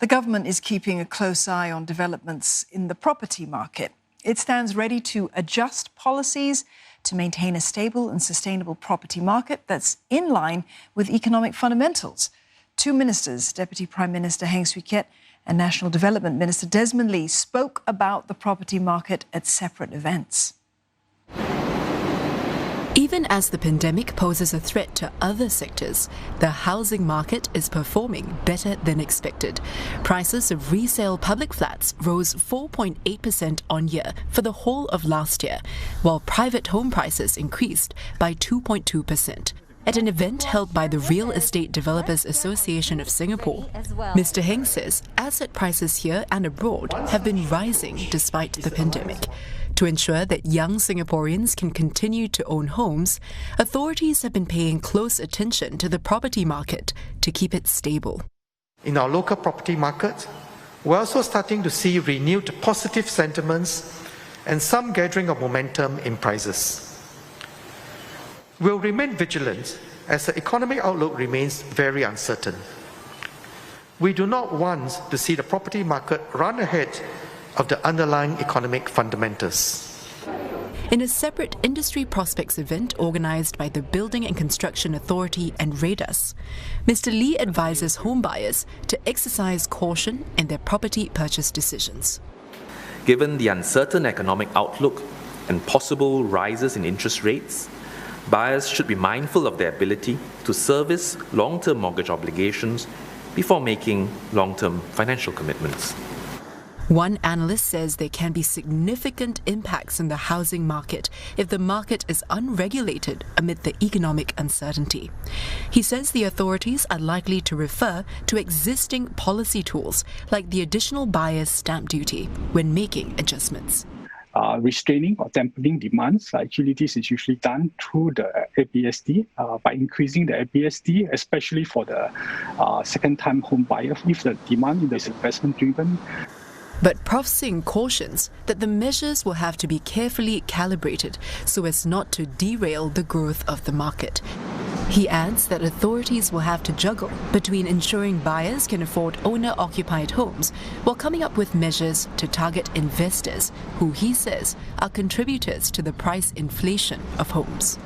The government is keeping a close eye on developments in the property market. It stands ready to adjust policies to maintain a stable and sustainable property market that's in line with economic fundamentals. Two ministers, Deputy Prime Minister Heng Keat and National Development Minister Desmond spoke about the property market at separate events. Even as the pandemic poses a threat to other sectors, the housing market is performing better than expected. Prices of resale public flats rose 4.8% on year for the whole of last year, while private home prices increased by 2.2%. At an event held by the Real Estate Developers Association of Singapore, Mr. Heng says asset prices here and abroad have been rising despite the pandemic. To ensure that young Singaporeans can continue to own homes, authorities have been paying close attention to the property market to keep it stable. In our local property market, we're also starting to see renewed positive sentiments and some gathering of momentum in prices. We'll remain vigilant as the economic outlook remains very uncertain. We do not want to see the property market run ahead of the underlying economic fundamentals. In a separate industry prospects event organised by the Building and Construction Authority and RADAS, Mr. Lee advises homebuyers to exercise caution in their property purchase decisions. Given the uncertain economic outlook and possible rises in interest rates, buyers should be mindful of their ability to service long-term mortgage obligations before making long-term financial commitments. One analyst says there can be significant impacts in the housing market if the market is unregulated amid the economic uncertainty. He says the authorities are likely to refer to existing policy tools like the additional buyer's stamp duty when making adjustments. Restraining or dampening demands, actually this is usually done through the APSD by increasing the APSD, especially for the second-time home buyer if the demand is investment-driven. But Prof Singh cautions that the measures will have to be carefully calibrated so as not to derail the growth of the market. He adds that authorities will have to juggle between ensuring buyers can afford owner-occupied homes while coming up with measures to target investors who he says are contributors to the price inflation of homes.